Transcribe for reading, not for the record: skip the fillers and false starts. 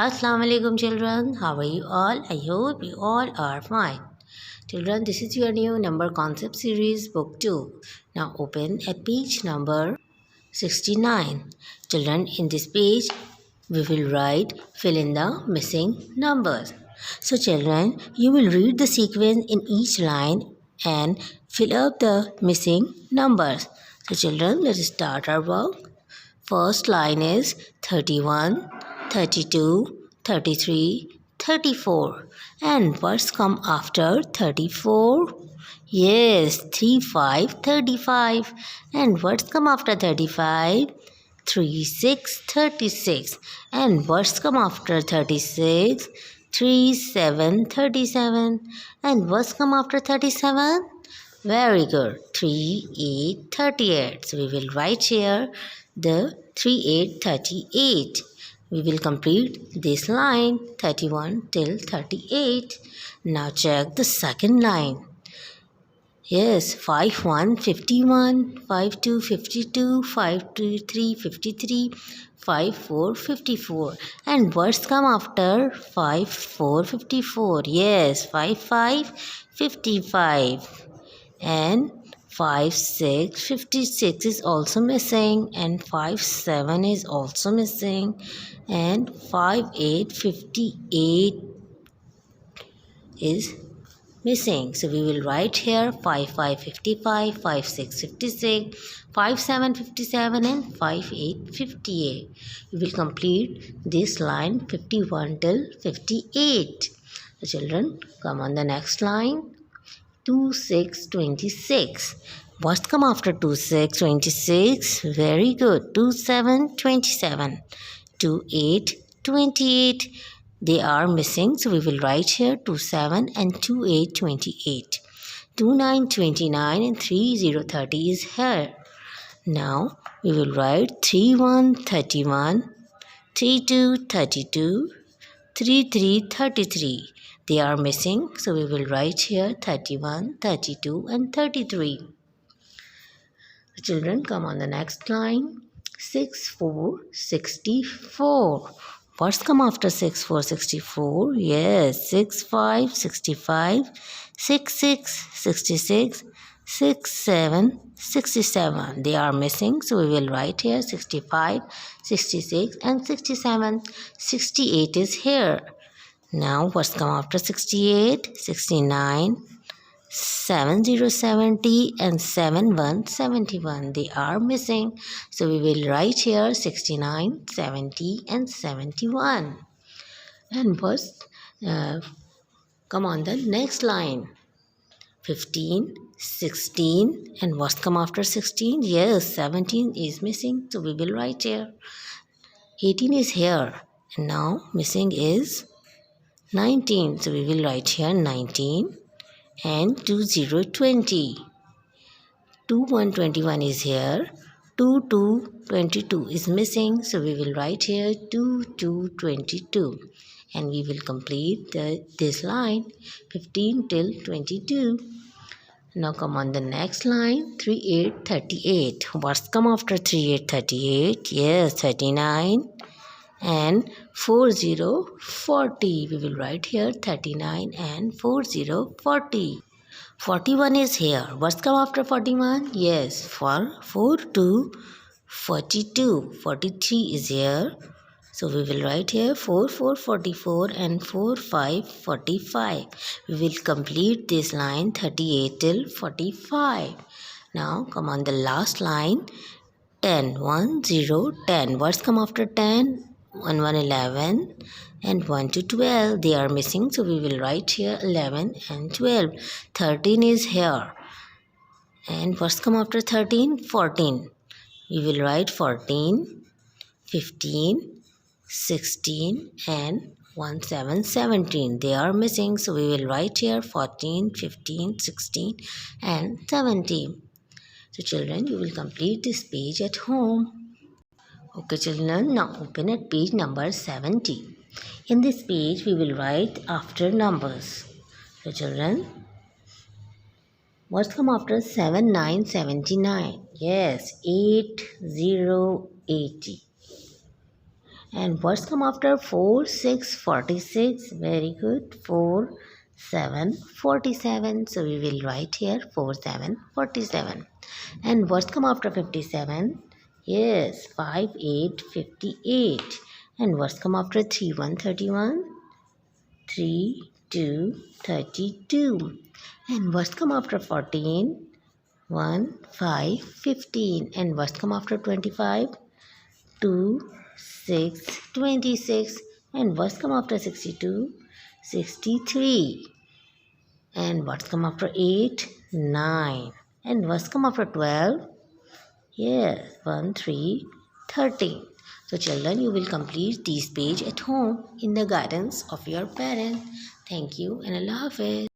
Assalamu alaikum children. How are you all? I hope you all are fine. Children, this is your new number concept series book 2. Now open at page number 69. Children, in this page we will write fill in the missing numbers. So children, you will read the sequence in each line and fill up the missing numbers. So children, let us start our work. First line is 31, 32, 33, 34. And what's come after 34? Yes, 35, 35. And what's come after 35? 36, 36. And what's come after 36? 37, 37. And what's come after 37? Very good. 38, 38. So we will write here the 38, 38. We will complete this line 31 till 38. Now check the second line. Yes, 5 1 51, 5 2 52, 5 2 3 53, 5 4 54. And what's come after 5 4 54? Yes, 5 5 55. And 5 6 56 is also missing, and 5 7 is also missing, and 5 8 58 is missing. So we will write here 5 5 55, 5 6 56, 5 7 57, and 5 8 58. We will complete this line 51 till 58. The children, come on the next line. 2 6 26. What's come after 2 6 26? Very good. 2 7 27. 2 8 28. They are missing, so we will write here 2 7 and 2 8 28. 2 9 29 and 3 0 30 is here. Now we will write 3 1 31, 3 2 32, 3 3 33. They are missing, so we will write here 31, 32 and 33. The children, come on the next line. 6 4 64. What's come after 6 4 64? Yes, 6 5 65, 6 6 66, 6 7 67. They are missing, so we will write here 65, 66 and 67. 68 is here. Now what's come after 68? 69, 70 70 and 71 71. They are missing. So we will write here 69, 70 and 71. And what's come on the next line? 15, 16 and what's come after 16? Yes, 17 is missing. So we will write here. 18 is here. And now missing is 19. So we will write here 19 and 20 20. 2 1 21 is here. 2 2 22 is missing. So we will write here 2 2 22. And we will complete this line 15 till 22. Now come on the next line 3 8 38. What's come after 3 8 38? Yes, 39 and 40 40. We will write here 39 and 40 40. 41 is here. What's come after 41? Yes, for 4 2 42. 43 is here. So we will write here 4 4 44 and 4 5 45. We will complete this line 38 till 45. Now come on the last line 10 1 0 10. What's come after 10? 1 1 11 and 1 to 12. They are missing, so we will write here 11 and 12. 13 is here. And what's come after 13? 14. We will write 14, 15, 16 and 1 7 17. They are missing, so we will write here 14, 15, 16 and 17. So children, you will complete this page at home. Okay children, now open at page number 70. In this page, we will write after numbers. So children, what's come after 7 9 79? Yes, 8 0 80. And what's come after 4, 6, 46? Very good. 4, 7, 47. So we will write here 4, 7, 47. And what's come after 57? Yes, 5, 8, 58. And what's come after 3, 1, 31? 3, 2, 32. And what's come after 14? 1, 5, 15. And what's come after 25? 2, 6, 26. And what's come after 62? 63. And what's come after 8? 9. And what's come after 12? Yes, 1, 3, 13. So children, you will complete this page at home in the guidance of your parent. Thank you and Allah Hafiz.